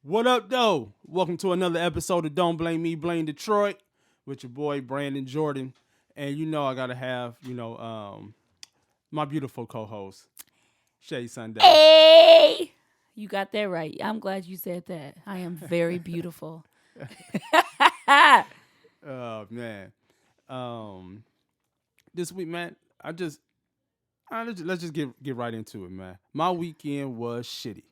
What up, though? Welcome to another episode of Don't Blame Me, Blame Detroit with your boy Brandon Jordan. And you know I gotta have, my beautiful co-host, Shay Sunday. Hey! You got that right. I'm glad you said that. I am very beautiful. Oh man. This week, man, let's just get right into it, man. My weekend was shitty.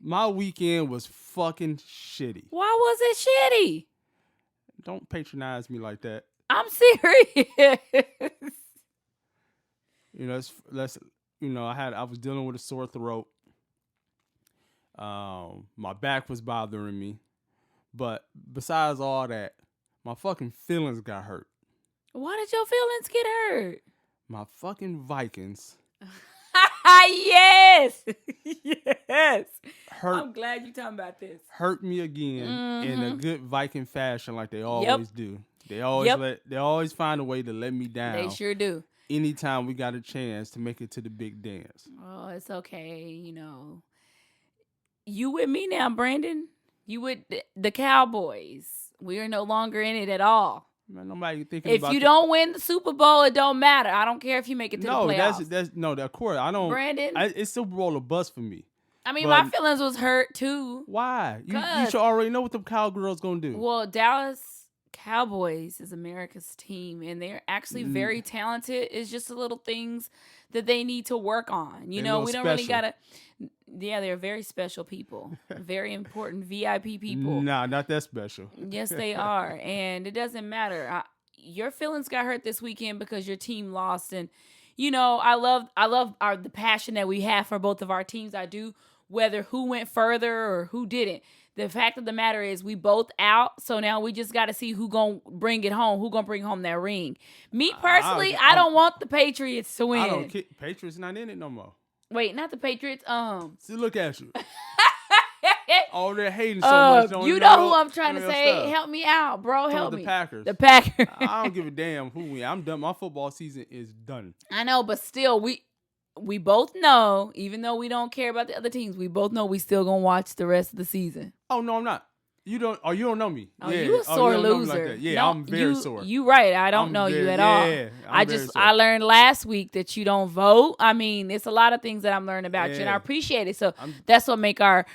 My weekend was fucking shitty. Why was it shitty? Don't patronize me like that. I'm serious. I was dealing with a sore throat. My back was bothering me. But besides all that, my fucking feelings got hurt. Why did your feelings get hurt? My fucking Vikings. Yes. Yes. I'm glad you're talking about this. Hurt me again in a good Viking fashion like they always do. They always find a way to let me down. They sure do. Anytime we got a chance to make it to the big dance. Oh, it's okay, You with me now, Brandon? You with the Cowboys. We are no longer in it at all. Man, nobody thinking if about you don't win the Super Bowl, it don't matter. I don't care if you make it to the playoffs. Of course. I don't. Brandon. It's Super Bowl a bust for me. I mean, my feelings was hurt too. Why? You should already know what the Cowgirls gonna do. Well, Dallas Cowboys is America's team, and they're actually very talented. It's just the little things that they need to work on. We don't really gotta. Yeah, they're very special people, very important VIP people. Nah, not that special. Yes, they are, and it doesn't matter. Your feelings got hurt this weekend because your team lost, and I love the passion that we have for both of our teams. I do, whether who went further or who didn't. The fact of the matter is we both out, so now we just got to see who going to bring it home, who going to bring home that ring. Me personally, I don't want the Patriots to win. I don't care. Patriots not in it no more. Wait, not the Patriots. See, look at you. All that hating so much. You know who I'm trying to say. Stuff. Help me out, bro. Help me. The Packers. The Packers. I don't give a damn who wins. I'm done. My football season is done. I know, but still, we both know, even though we don't care about the other teams, we both know we still gonna watch the rest of the season. Oh no, I'm not. You don't know me. Oh, yeah. You a sore loser. Like yeah, no, I'm very sore. You right. I don't know you at all. I learned last week that you don't vote. I mean, it's a lot of things that I'm learning about you, and I appreciate it. So that's what make our,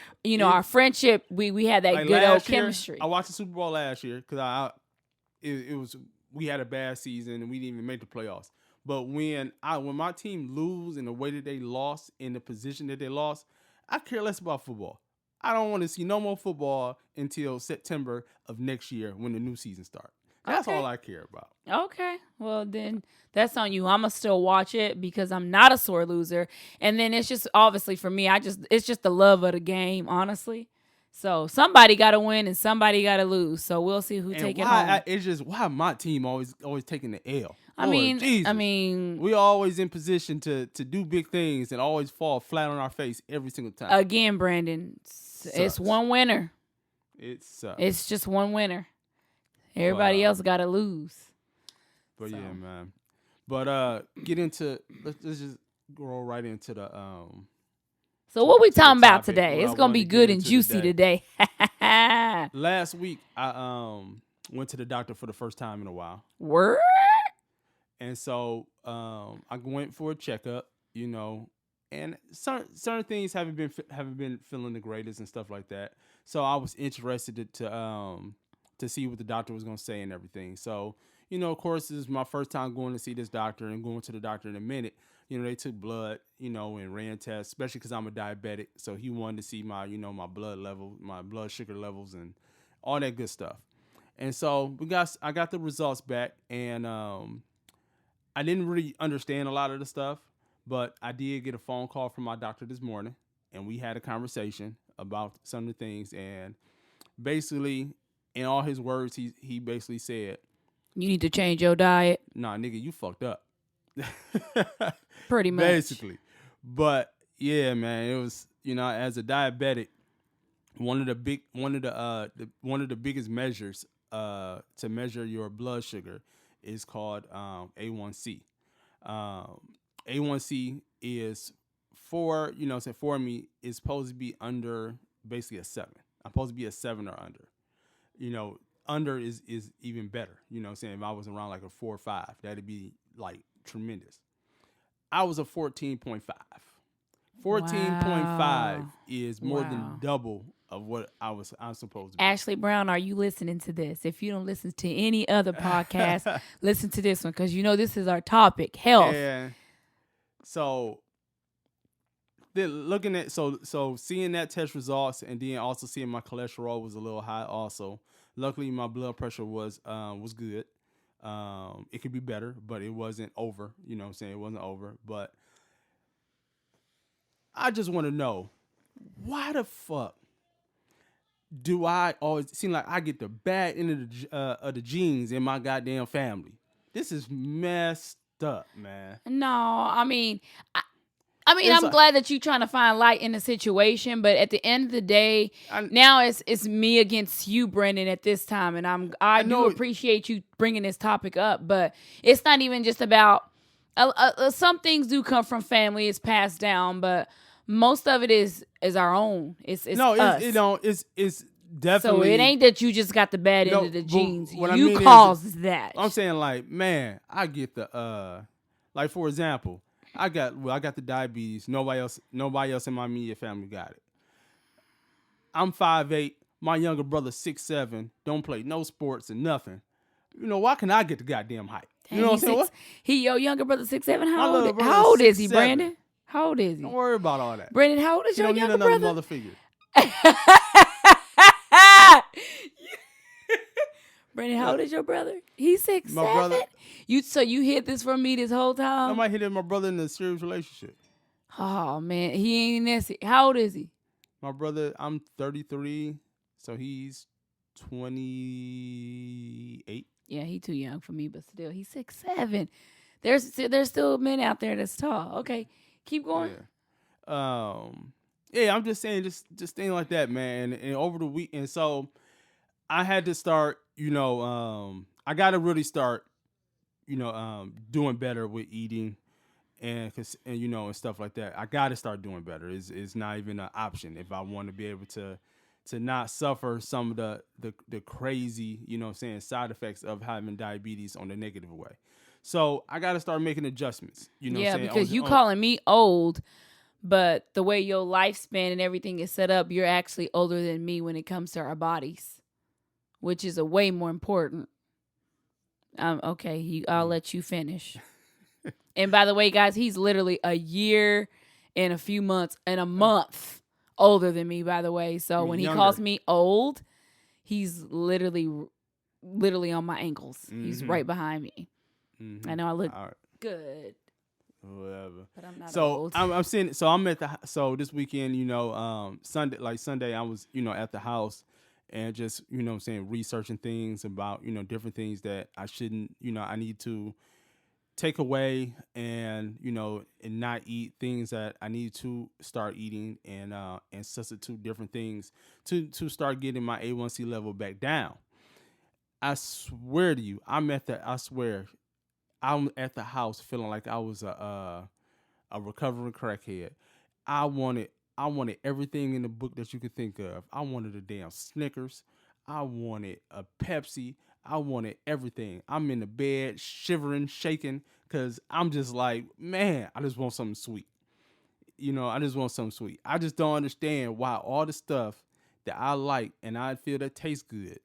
our friendship. We had that good old chemistry. I watched the Super Bowl last year because we had a bad season and we didn't even make the playoffs. But when my team lose in the way that they lost, in the position that they lost, I care less about football. I don't want to see no more football until September of next year when the new season starts. That's all I care about. Okay. Well, then that's on you. I'm going to still watch it because I'm not a sore loser. And then it's just, obviously for me, it's just the love of the game, honestly. So somebody got to win and somebody got to lose. So we'll see who take it home. It's just why my team always taking the L. I mean, we always in position to do big things and always fall flat on our face every single time. Again, Brandon, it's one winner. It sucks. It's just one winner. Everybody else got to lose. But yeah, man. But let's just go right into the So what we talking about today? It's gonna be good and juicy today. Last week I went to the doctor for the first time in a while. Word. And so I went for a checkup, and certain things haven't been feeling the greatest and stuff like that. So I was interested to see what the doctor was gonna say and everything. So of course, this is my first time going to see this doctor and going to the doctor in a minute. They took blood, and ran tests, especially because I'm a diabetic. So he wanted to see my, my blood level, my blood sugar levels, and all that good stuff. And so I got the results back, and I didn't really understand a lot of the stuff, but I did get a phone call from my doctor this morning, and we had a conversation about some of the things. And basically, in all his words, he basically said, "You need to change your diet." Nah, nigga, you fucked up. Pretty much. Basically. But yeah, man, it was, as a diabetic, one of the biggest measures to measure your blood sugar is called A1C. A1C is for me is supposed to be under basically a 7. I'm supposed to be a 7 or under. You know, under is even better. You know what I'm saying? If I was around like a 4 or 5, that'd be like tremendous. I was a 14.5. 14.5 Wow. is more than Wow. double of what I'm supposed to be. Ashley Brown, are you listening to this? If you don't listen to any other podcast, listen to this one because you know this is our topic, health. And so then looking at so seeing that test results and then also seeing my cholesterol was a little high also. Luckily my blood pressure was good. It could be better, but it wasn't over. You know what I'm saying? It wasn't over. But I just want to know, why the fuck do I always seem like I get the bad end of the genes in my goddamn family? This is messed up, man. No, I mean, It's I'm like- glad that you're trying to find light in the situation, but at the end of the day, now it's me against you, Brendan, at this time, and I do appreciate you bringing this topic up, but it's not even just about some things do come from family, it's passed down, but most of it is our own. It's us. It's definitely. So it ain't that you just got the bad end of the genes. What I You mean caused that. I'm saying, like, man, I get the like, for example, I got the diabetes. Nobody else in my immediate family got it. I'm 5'8". My younger brother 6'7". Don't play no sports and nothing. You know, why can I get the goddamn height? You know what I'm saying? Your younger brother 6'7". My little brother How old is he, 6'7". Brandon? How old is he? Don't worry about all that. Brandon, how old is You your don't need younger another brother? mother figure. Brandon, how old is your brother? He's 6'7". My brother. So you hid this from me this whole time? I might hit my brother in a serious relationship. Oh man, he ain't Nessie. How old is he? My brother, I'm 33, so he's 28. Yeah, he too young for me, but still, he's 6'7". There's still men out there that's tall. Okay, keep going. Yeah, I'm just saying, just things like that, man. And over the week, and so I had to start, I got to really start, doing better with eating, and and stuff like that. I got to start doing better. It's not even an option if I want to be able to not suffer some of the crazy, side effects of having diabetes on the negative way. So I got to start making adjustments. Because you calling me old, but the way your lifespan and everything is set up, you're actually older than me when it comes to our bodies, which is a way more important. Okay, I'll let you finish. And by the way, guys, he's literally a year and a few months and a month older than me, by the way. So when he calls me old, he's literally on my ankles. Mm-hmm. He's right behind me. Mm-hmm. I know I look good. Whatever. But I'm not old. I'm seeing. So I'm at this weekend, Sunday, I was, at the house and just, researching things about, different things that I shouldn't, I need to take away and, and not eat things that I need to start eating and substitute different things to start getting my A1C level back down. I swear to you, I'm at the house feeling like I was a recovering crackhead. I wanted everything in the book that you could think of. I wanted a damn Snickers. I wanted a Pepsi. I wanted everything. I'm in the bed, shivering, shaking, because I'm just like, man, I just want something sweet. I just want something sweet. I just don't understand why all the stuff that I like and I feel that tastes good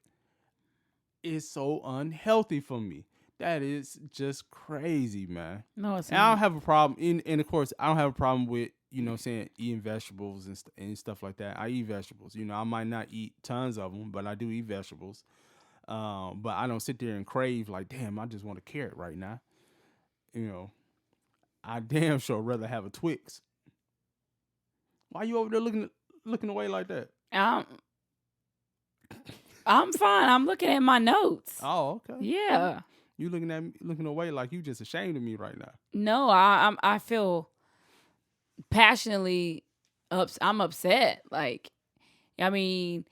is so unhealthy for me. That is just crazy, man. No, it's not. I don't have a problem. And of course, I don't have a problem with, eating vegetables and stuff like that. I eat vegetables. I might not eat tons of them, but I do eat vegetables. But I don't sit there and crave like, damn, I just want a carrot right now. I damn sure rather have a Twix. Why you over there looking away like that? I'm fine. I'm looking at my notes. Oh, okay. Yeah. You looking away like you just ashamed of me right now. No, I feel passionately I'm upset. Like, I mean,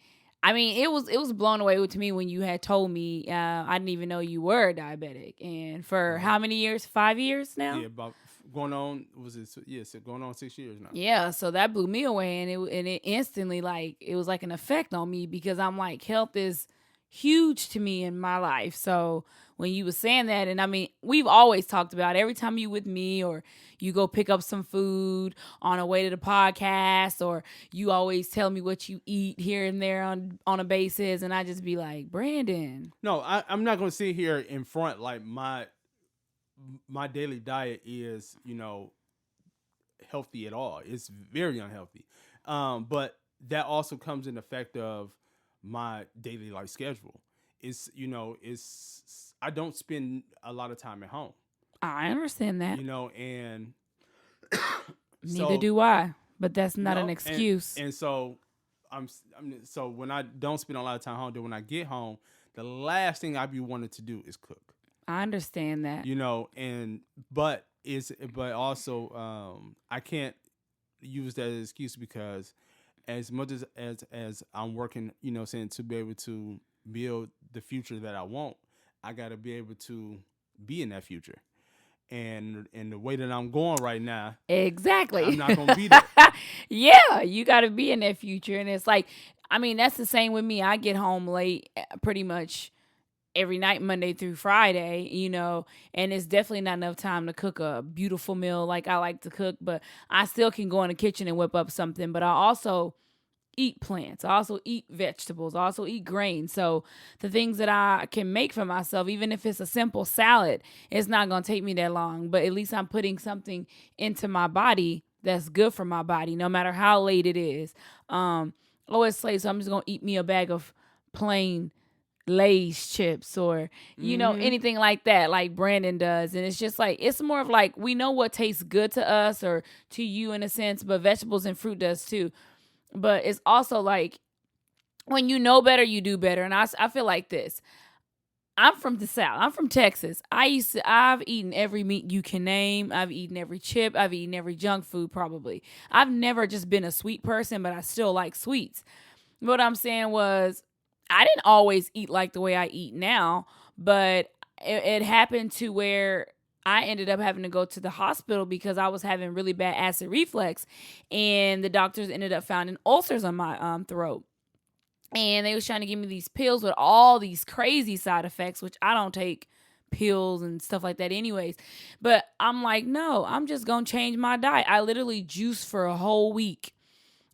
it was blown away to me when you had told me I didn't even know you were diabetic. And for how many years? 5 years now? Yeah, about going on, was it? Yeah, so going on 6 years now. Yeah, so that blew me away, and it instantly, like, it was like an effect on me, because I'm like, health is huge to me in my life. So when you were saying that, and I mean, we've always talked about every time you with me, or you go pick up some food on the way to the podcast, or you always tell me what you eat here and there on a basis, and I just be like, Brandon. No, I'm not gonna sit here in front like my daily diet is, healthy at all. It's very unhealthy. But that also comes in effect of my daily life schedule. It's I don't spend a lot of time at home. I understand that. And Neither do I, but that's not an no, excuse. And so so when I don't spend a lot of time home, then when I get home, the last thing I be wanting to do is cook. I understand that. But also I can't use that as an excuse, because as much as I'm working, saying to be able to build the future that I want, I got to be able to be in that future. And the way that I'm going right now, exactly, I'm not gonna be there. Yeah, you got to be in that future, and it's like, I mean, that's the same with me. I get home late, pretty much every night, Monday through Friday, and it's definitely not enough time to cook a beautiful meal like I like to cook, but I still can go in the kitchen and whip up something. But I also eat plants. I also eat vegetables. I also eat grains. So the things that I can make for myself, even if it's a simple salad, it's not going to take me that long, but at least I'm putting something into my body that's good for my body, no matter how late it is. It's late, so I'm just going to eat me a bag of plain Lay's chips, or anything like that, like Brandon does. And it's just like, it's more of like, we know what tastes good to us, or to you in a sense, but vegetables and fruit does too. But it's also like, when you know better, you do better. And I feel like this. I'm from the South. I'm from Texas. I've eaten every meat you can name. I've eaten every chip. I've eaten every junk food probably. I've never just been a sweet person, but I still like sweets. What I'm saying was, I didn't always eat like the way I eat now, but it happened to where I ended up having to go to the hospital because I was having really bad acid reflux, and the doctors ended up finding ulcers on my throat. And they was trying to give me these pills with all these crazy side effects, which I don't take pills and stuff like that anyways. But I'm like, no, I'm just going to change my diet. I literally juiced for a whole week,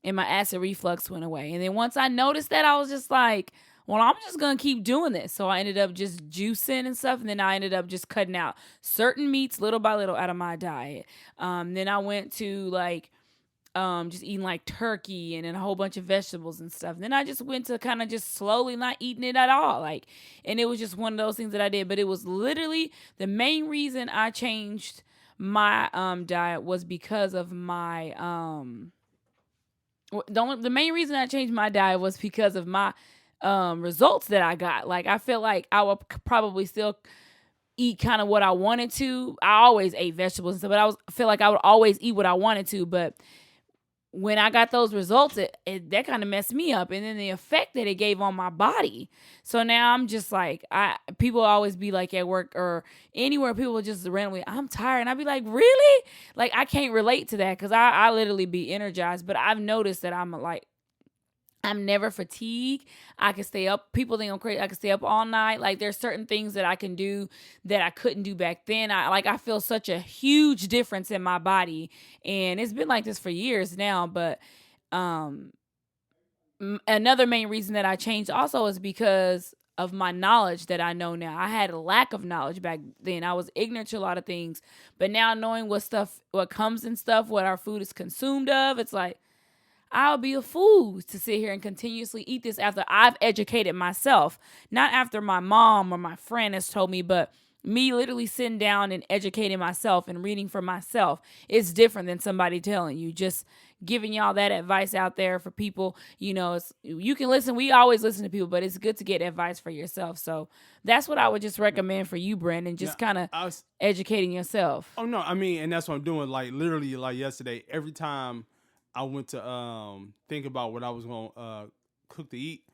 and my acid reflux went away. And then once I noticed that, I was just like, well, I'm just going to keep doing this. So I ended up just juicing and stuff. And then I ended up just cutting out certain meats little by little out of my diet. Then I went to just eating like turkey and then a whole bunch of vegetables and stuff. And then I just went to kind of just slowly not eating it at all. And it was just one of those things that I did. But it was literally the main reason I changed my diet was because of my the main reason I changed my diet was because of my results that I got. Like, I feel like I would probably still eat kind of what I wanted to. I always ate vegetables and stuff, but I feel like I would always eat what I wanted to. But when I got those results, that kind of messed me up. And then the effect that it gave on my body. So now I'm just like, people always be like at work or anywhere, people just randomly, I'm tired. And I'd be like, really? Like, I can't relate to that because I literally be energized. But I've noticed that I'm never fatigued. I can stay up. People think I'm crazy. I can stay up all night. Like, there's certain things that I can do that I couldn't do back then. I feel such a huge difference in my body. And it's been like this for years now. But another main reason that I changed also is because of my knowledge that I know now. I had a lack of knowledge back then. I was ignorant to a lot of things. But now knowing what comes in stuff, what our food is consumed of, it's like, I'll be a fool to sit here and continuously eat this after I've educated myself. Not after my mom or my friend has told me, but me literally sitting down and educating myself and reading for myself. It's different than somebody telling you. Just giving y'all that advice out there for people. You can listen. We always listen to people, but it's good to get advice for yourself. So that's what I would just recommend for you, Brandon. Just kind of educating yourself. Oh, no. I mean, and that's what I'm doing. Like, literally, like yesterday, every time I went to think about what I was going to cook to eat,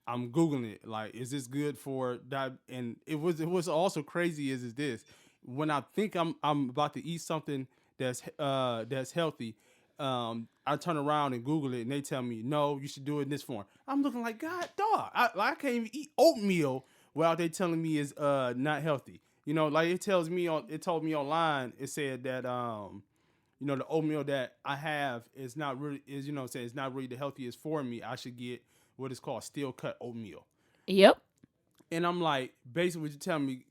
I'm Googling it. Like, is this good for that? And it was also crazy is this. When I think I'm about to eat something that's healthy, I turn around and Google it, and they tell me, no, you should do it in this form. I'm looking like, God, dog, I can't even eat oatmeal without they telling me it's not healthy. You know, like it told me online. It said that the oatmeal that I have is not really it's not really the healthiest for me. I should get what is called steel cut oatmeal. Yep. And I'm like, basically, what you telling me,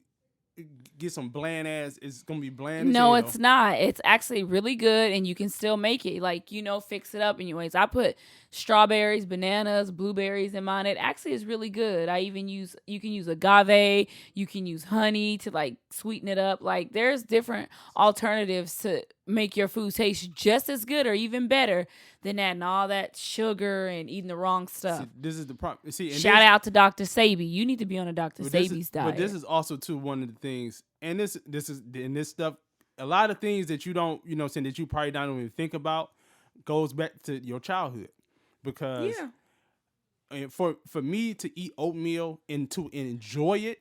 get some bland ass. It's gonna be bland. No, as hell. it's not. It's actually really good, and you can still make it. Like, fix it up anyways. I put strawberries, bananas, blueberries in mine. It actually is really good. You can use agave. You can use honey to like sweeten it up. Like, there's different alternatives to make your food taste just as good or even better than adding all that sugar and eating the wrong stuff. See, this is the problem. Shout out to Dr. Sabi. You need to be on a Dr. Sabi's diet. But this is also too one of the things, and this stuff. A lot of things that you don't, that you probably don't even think about, goes back to your childhood, because and for me to eat oatmeal and to enjoy it,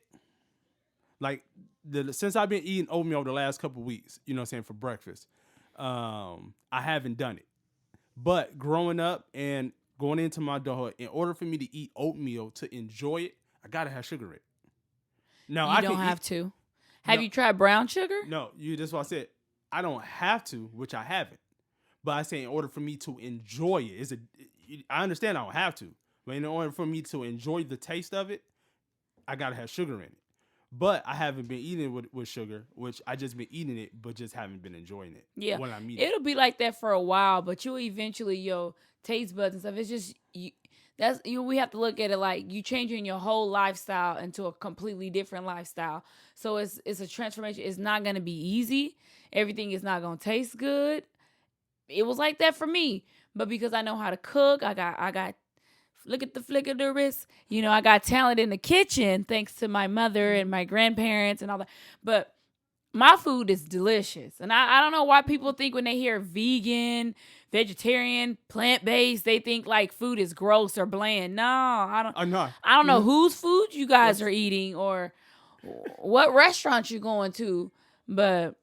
like since I've been eating oatmeal the last couple of weeks, for breakfast, I haven't done it. But growing up and going into my adulthood, in order for me to eat oatmeal to enjoy it, I gotta have sugar in it. Now you don't have to. Have you tried brown sugar? No, that's what I said. I don't have to, which I haven't. But I say in order for me to enjoy it, I understand I don't have to, but in order for me to enjoy the taste of it, I gotta have sugar in it. But I haven't been eating it with sugar, which I just been eating it, but just haven't been enjoying it. Yeah, when I'm eating it'll be like that for a while, but you'll eventually your taste buds and stuff. It's just we have to look at it like you changing your whole lifestyle into a completely different lifestyle. So it's a transformation. It's not gonna be easy. Everything is not gonna taste good. It was like that for me, but because I know how to cook, I got. Look at the flick of the wrist. I got talent in the kitchen thanks to my mother and my grandparents and all that. But my food is delicious. And I don't know why people think when they hear vegan, vegetarian, plant-based, they think like food is gross or bland. No, I don't know whose food you guys are eating or what restaurant you're going to, but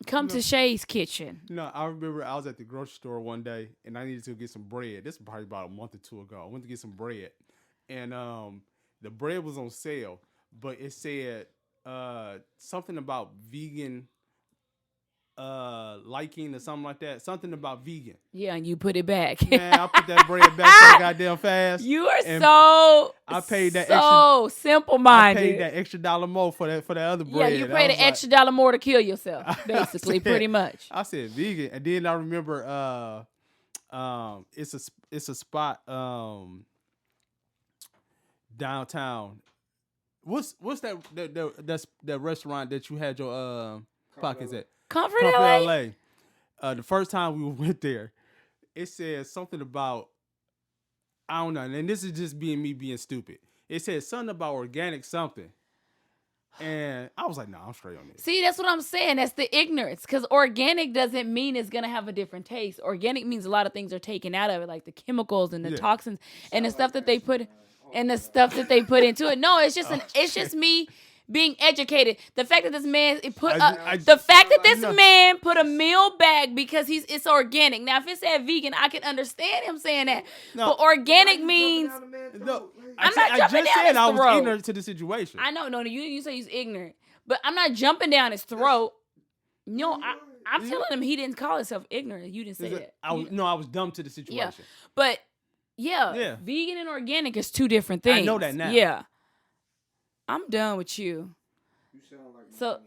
come to Shay's kitchen. No, I remember I was at the grocery store one day and I needed to get some bread. This was probably about a month or two ago. I went to get some bread, and the bread was on sale, but it said something about vegan liking or something like that. Something about vegan. Yeah, and you put it back. Man, I put that bread back so goddamn fast. You are so I paid that extra, simple-minded. I paid that extra $1 more for the other bread. Yeah, you paid an extra $1 more to kill yourself, basically, pretty much. I said vegan, and then I remember it's a spot downtown. What's that restaurant that you had your pockets at? Comfort LA. The first time we went there, it said something about, I don't know, and this is just me being stupid. It said something about organic something. And I was like, nah, I'm straight on this. See, that's what I'm saying. That's the ignorance. Because organic doesn't mean it's going to have a different taste. Organic means a lot of things are taken out of it, like the chemicals and the toxins and the stuff that they put into it. No, it's just me being educated. The fact that this man man put a meal back because it's organic. Now, if it said vegan, I can understand him saying that. No, but organic means I'm not jumping down his throat. I was ignorant to the situation. I know. No, you say he's ignorant, but I'm not jumping down his throat. No, I'm telling him he didn't call himself ignorant. You didn't say that. I was dumb to the situation. Yeah, but vegan and organic is two different things. I know that now. Yeah. I'm done with you. You sound like so.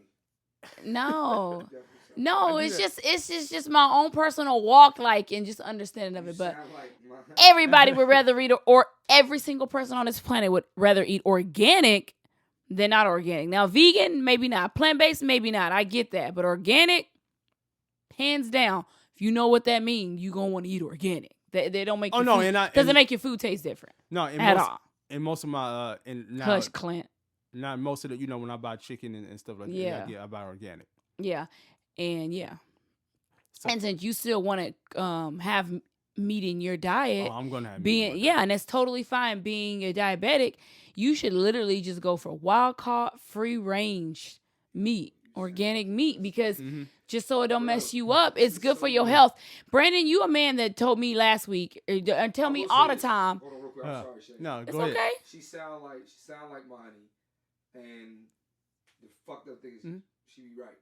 No, it's just my own personal walk, and just understanding of it. But everybody would rather eat, or every single person on this planet would rather eat organic than not organic. Now, vegan, maybe not. Plant-based, maybe not. I get that. But organic, hands down, if you know what that means, you're going to want to eat organic. They don't make doesn't make your food taste different. No, at all. And most of my Hush, Clint. Not most of the, when I buy chicken and stuff like that, I buy organic. Yeah. And and since you still want to have meat in your diet, I'm gonna have meat. And that's totally fine. Being a diabetic, you should literally just go for wild caught, free range meat, organic meat, because just so it don't mess you up. It's good for your health. Brandon, you a man that told me last week, and tell me all the time. Hold on, real quick. I'm sorry, Shay. No, It's go ahead. okay. She sound like Monty, and the fucked up thing is she be right.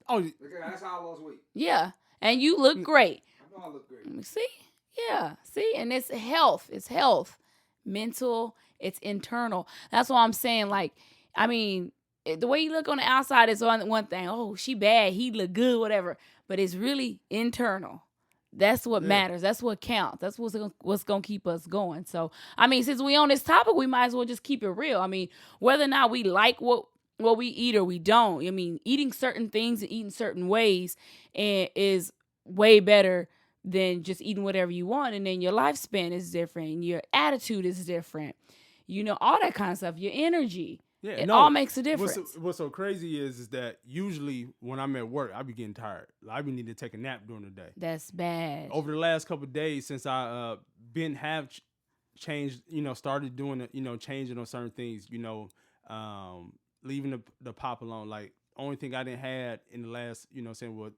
Oh, that's how I lost weight. Yeah, and you look great. I know I look great. See, yeah, see, and it's health. It's health, mental. It's internal. That's why I'm saying, like, I mean, the way you look on the outside is one thing. Oh, she bad. He look good, whatever. But it's really internal. That's what matters. That's what counts. That's what's gonna keep us going. So, I mean, since we on this topic, we might as well just keep it real. I mean, whether or not we like what we eat or we don't. I mean, eating certain things and eating certain ways is way better than just eating whatever you want. And then your lifespan is different. Your attitude is different. You know, all that kind of stuff. Your energy. Yeah, it all makes a difference. What's so crazy is that usually when I'm at work, I be getting tired. I be needing to take a nap during the day. That's bad. Over the last couple of days since I changed, started doing changing on certain things, leaving the pop alone. Like, only thing I didn't had in the last,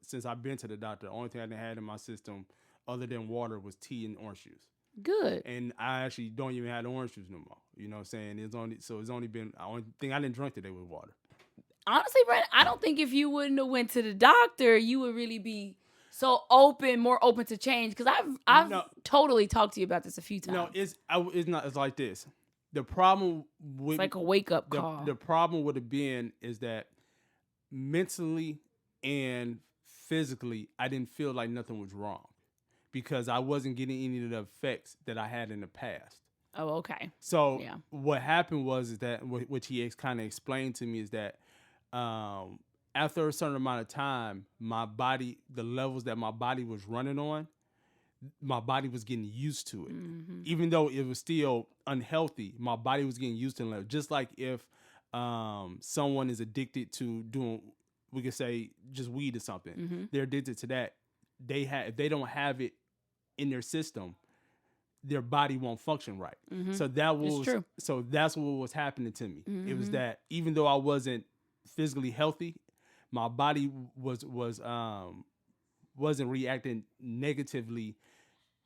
since I've been to the doctor, the only thing I didn't had in my system other than water was tea and orange juice. Good. And I actually don't even have the orange juice no more. You know what I'm saying? It's only been, the only thing I didn't drink today was water. Honestly, Brandon, I don't think if you wouldn't have went to the doctor, you would really be so more open to change. Because I've totally talked to you about this a few times. No, it's not. It's like this. The problem with it's like a wake up call. The problem would have been is that mentally and physically, I didn't feel like nothing was wrong because I wasn't getting any of the effects that I had in the past. Oh, okay. So what happened was that which he kind of explained to me is that after a certain amount of time, my body, the levels that my body was running on, my body was getting used to it. Mm-hmm. Even though it was still unhealthy, my body was getting used to it. Just like if someone is addicted to doing, we could say, just weed or something, they're addicted to that. If they don't have it in their system, their body won't function right. Mm-hmm. So that's what was happening to me. Mm-hmm. It was that even though I wasn't physically healthy, my body wasn't reacting negatively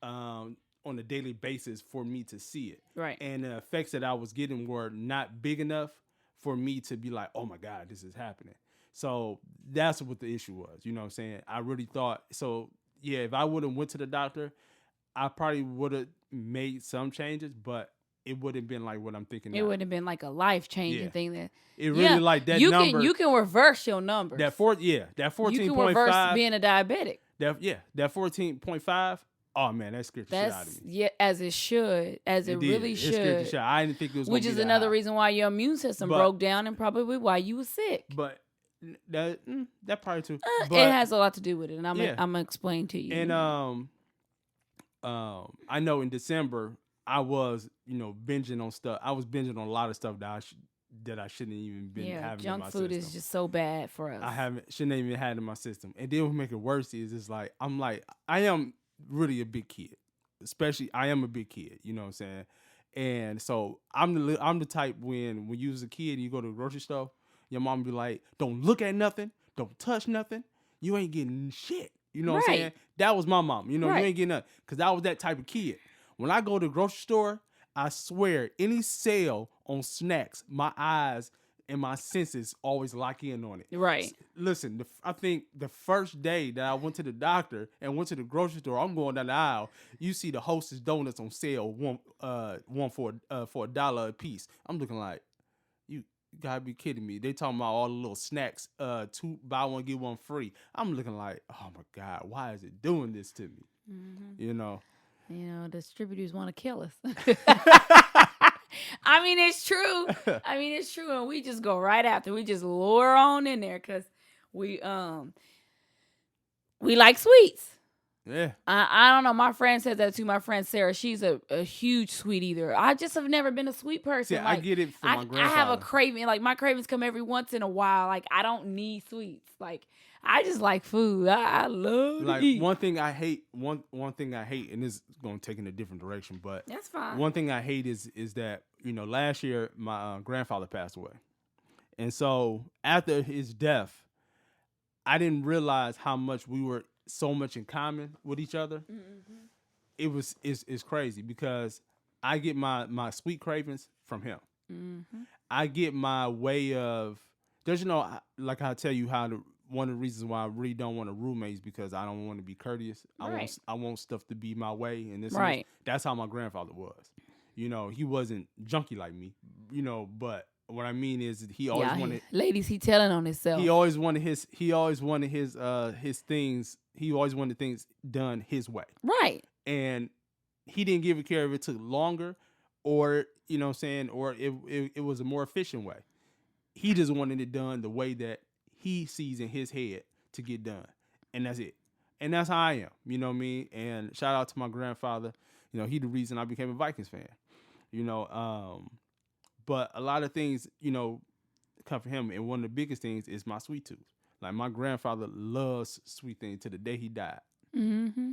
on a daily basis for me to see it. Right. And the effects that I was getting were not big enough for me to be like, oh my God, this is happening. So that's what the issue was. You know what I'm saying? I really thought, so yeah, if I would have went to the doctor, I probably would have made some changes, but it wouldn't have been like what I'm thinking now. It wouldn't have been like a life-changing thing. That it really like that number. You can reverse your numbers. That 14.5. You can reverse being a diabetic. That 14.5. Oh man, that scared the shit out of me. Yeah, as it should, as it really should. It scared the shit. I didn't think it was. Which is another reason why your immune system broke down, and probably why you were sick. But that probably too. It has a lot to do with it, and I'm gonna explain to you. And I know in December I was binging on stuff. I was binging on a lot of stuff that I shouldn't even been having. Junk in my food system. is just so bad for us. Shouldn't even had in my system. And then what make it worse is it's like I am really a big kid. Especially I am a big kid, you know what I'm saying? And so I'm the type when you was a kid and you go to the grocery store, your mom be like, don't look at nothing, don't touch nothing, you ain't getting shit. You know what I'm saying? That was my mom. You ain't getting nothing. Because I was that type of kid. When I go to the grocery store, I swear, any sale on snacks, my eyes and my senses always lock in on it. Right. Listen, I think the first day that I went to the doctor and went to the grocery store, I'm going down the aisle. You see the Hostess donuts on sale, one for $1 a piece. I'm looking like, you gotta be kidding me. They talking about all the little snacks, 2 buy one get one free. I'm looking like, oh my God, why is it doing this to me? Mm-hmm. Distributors want to kill us. I mean, it's true. And we just go right after. We just lure on in there because we like sweets. Yeah. I don't know. My friend said that too. My friend Sarah, she's a huge sweet eater. I just have never been a sweet person. Yeah, I get it from my grandfather. I have a craving. Like, my cravings come every once in a while. Like, I don't need sweets. Like, I just like food. I love to eat. One thing I hate, and this is going to take in a different direction, but that's fine. One thing I hate is that, last year my grandfather passed away. And so after his death, I didn't realize how much we were so much in common with each other. It's crazy because I get my sweet cravings from him. I get my way of there's like I tell you one of the reasons why I really don't want a roommate is because I don't want to be courteous. Right. I want stuff to be my way and this. Right. And this. That's how my grandfather was. He wasn't junky like me. But what I mean is he always wanted ladies. He telling on himself. He always wanted his things. He always wanted things done his way. Right. And he didn't give a care if it took longer or or it was a more efficient way. He just wanted it done the way that he sees in his head to get done. And that's it. And that's how I am. You know what I mean? And shout out to my grandfather. He the reason I became a Vikings fan. But a lot of things, come from him. And one of the biggest things is my sweet tooth. Like my grandfather loves sweet things to the day he died. Mm-hmm.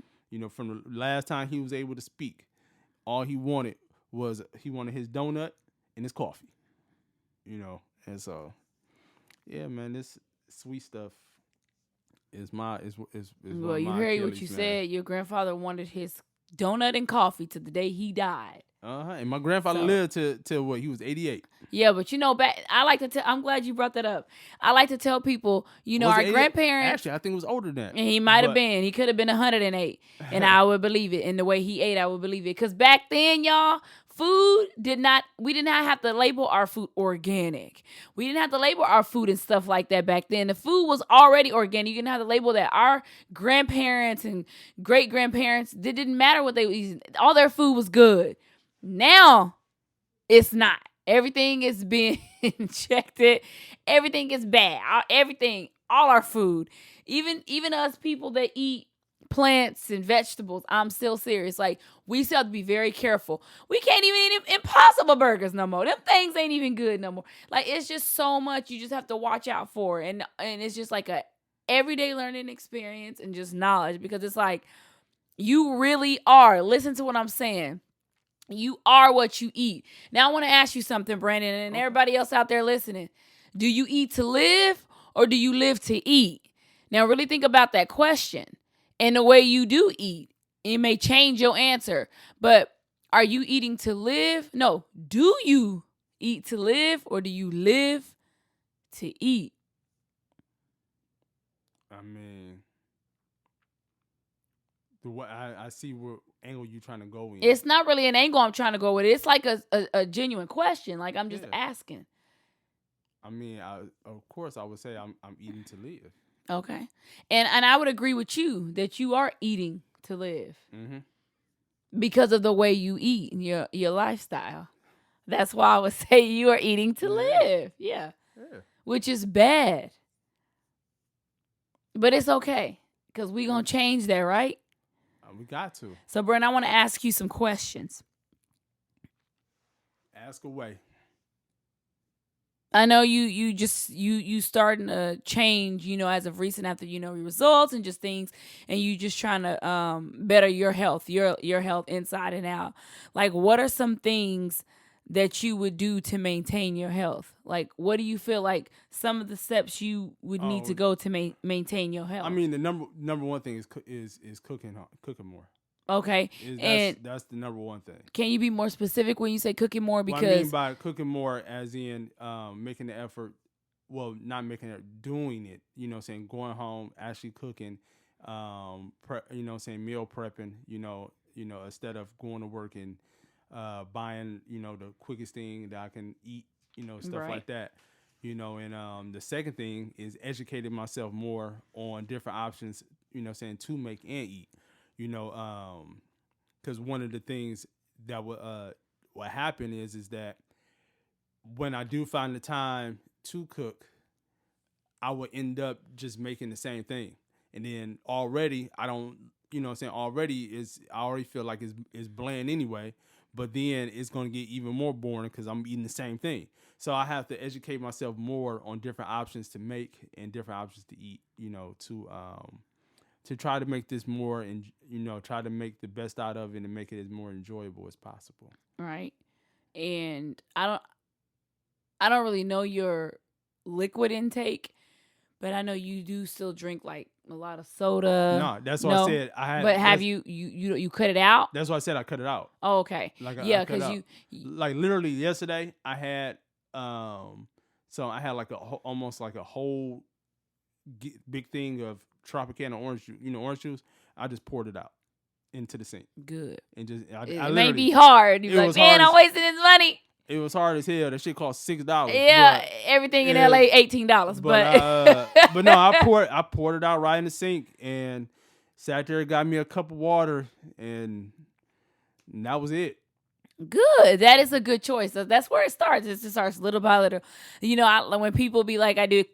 From the last time he was able to speak, all he wanted was his donut and his coffee. And so, yeah, man, this sweet stuff is well, you heard what you said. Your grandfather wanted his donut and coffee to the day he died. And my grandfather lived till what, he was 88. Yeah, but I like to tell. I'm glad you brought that up. I like to tell people, our grandparents. Actually, I think it was older than that. And he might have been. He could have been 108, and I would believe it. And the way he ate, I would believe it. Because back then, y'all, we did not have to label our food organic. We didn't have to label our food and stuff like that back then. The food was already organic. You didn't have to label that. Our grandparents and great grandparents, it didn't matter what they were eating. All their food was good. Now, it's not. Everything is being injected. Everything is bad. Everything, all our food, even us people that eat plants and vegetables. I'm still serious. Like, we still have to be very careful. We can't even eat Impossible Burgers no more. Them things ain't even good no more. Like, it's just so much you just have to watch out for, and it's just like a everyday learning experience and just knowledge, because it's like you really are. Listen to what I'm saying. You are what you eat. Now I want to ask you something, Brandon, and everybody else out there listening. Do you eat to live or do you live to eat? Now really think about that question. And the way you do eat, it may change your answer. But are you eating to live? No. Do you eat to live or do you live to eat? I mean, the way I see what angle you trying to go in. It's not really an angle I'm trying to go with. It's like a genuine question. Like, I'm just asking. I mean, of course I would say I'm eating to live. Okay. And I would agree with you that you are eating to live. Mm-hmm. Because of the way you eat and your lifestyle. That's why I would say you are eating to live. Yeah. Which is bad. But it's okay. Because we're going to change that, right? We got to. So, Brent, I want to ask you some questions. Ask away. I know you starting to change, as of recent after your results and just things, and you just trying to better your health, your health inside and out. Like, what are some things that you would do to maintain your health? Like, what do you feel like some of the steps you would need to go to maintain your health? I mean, the number one thing is cooking more. Okay, that's the number one thing. Can you be more specific when you say cooking more? Because what I mean by cooking more, as in making the effort. Well, not making it, doing it. Going home, actually cooking. Meal prepping. Instead of going to work and buying the quickest thing that I can eat. Stuff like that. And the second thing is educating myself more on different options. To make and eat. Because one of the things that what happen is that when I do find the time to cook, I would end up just making the same thing, and then already I don't, already I already feel like it's bland anyway. But then it's going to get even more boring because I'm eating the same thing. So I have to educate myself more on different options to make and different options to eat. To try to make this more, and try to make the best out of it and make it as more enjoyable as possible. Right. And I don't really know your liquid intake, But I know you do still drink like a lot of soda. No, that's what I said. I had. But have you cut it out? That's why I said I cut it out. Oh, okay. Like yeah, because you like literally yesterday I had so I had like almost like a whole big thing of Tropicana orange juice. You know, orange juice. I just poured it out into the sink. Good. And just it may be hard. You're like, man, I'm wasting this money. It was hard as hell. That shit cost $6. Yeah, everything in LA $18. But no, I poured it out right in the sink and sat there, got me a cup of water, and that was it. Good. That is a good choice. That's where it starts. It just starts little by little. You know, when people be like, I do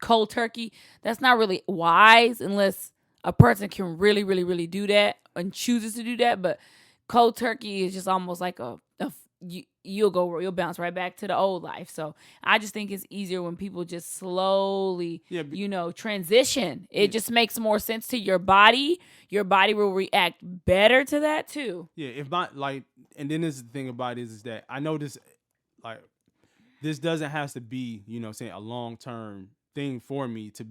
cold turkey, that's not really wise unless a person can really, really, really do that and chooses to do that. But cold turkey is just almost like you'll bounce right back to the old life. So I just think it's easier when people just slowly, transition. It just makes more sense to your body. Your body will react better to that too. Yeah, if not like, and then this is the thing about it is that I know this, like, this doesn't have to be, a long-term thing for me to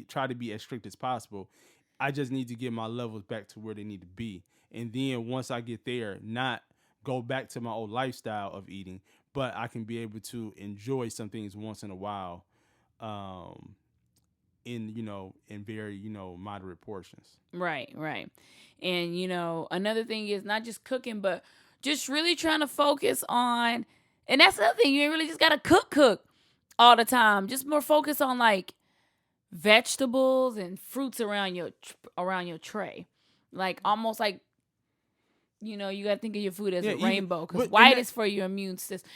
try to be as strict as possible. I just need to get my levels back to where they need to be. And then once I get there, not go back to my old lifestyle of eating, but I can be able to enjoy some things once in a while, in very, moderate portions. Right. And, another thing is not just cooking, but just really trying to focus on, and that's another thing, you ain't really just got to cook all the time. Just more focus on like vegetables and fruits around your tray. Like almost like, you got to think of your food as a rainbow, because white is for your immune system.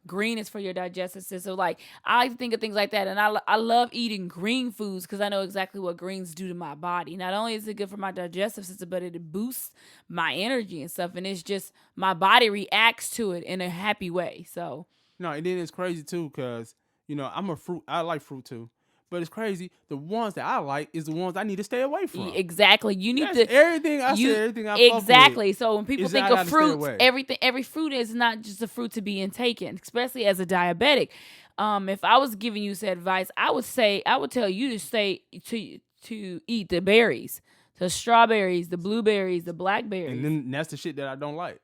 Green is for your digestive system. Like, I like to think of things like that. And I love eating green foods because I know exactly what greens do to my body. Not only is it good for my digestive system, but it boosts my energy and stuff. And it's just, my body reacts to it in a happy way. So. No, and then it's crazy too because, I like fruit too. But it's crazy. The ones that I like is the ones I need to stay away from. Exactly. You need everything I fuck exactly. with. So when people think of fruits, every fruit is not just a fruit to be intaken, especially as a diabetic. If I was giving you some advice, I would tell you to eat the berries, the strawberries, the blueberries, the blackberries. And then that's the shit that I don't like.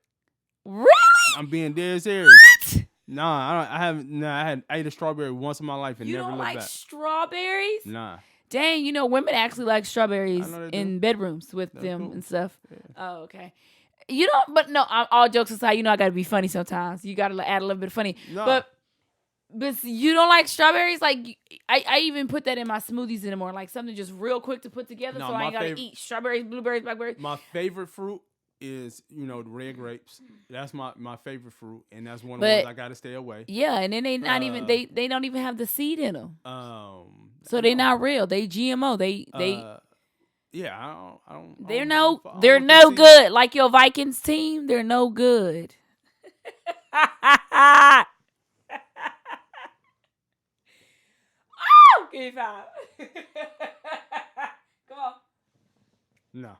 Really? I'm being dead serious. What? Nah, I ate a strawberry once in my life and never looked back. You don't like strawberries? Nah. Dang, women actually like strawberries in bedrooms with them and stuff. Yeah. Oh, okay. You don't, but no, all jokes aside, I got to be funny sometimes. You got to add a little bit of funny. No. But you don't like strawberries? Like, I even put that in my smoothies anymore. Like something just real quick to put together so I ain't got to eat strawberries, blueberries, blackberries. My favorite fruit is, the red grapes. That's my favorite fruit, and that's one of the ones I gotta stay away. Yeah, and then they not even they don't even have the seed in them. So they're not real. They GMO. They yeah, I don't. They're no good. Like your Vikings team, they're no good. Oh, give me 5. Come on. No.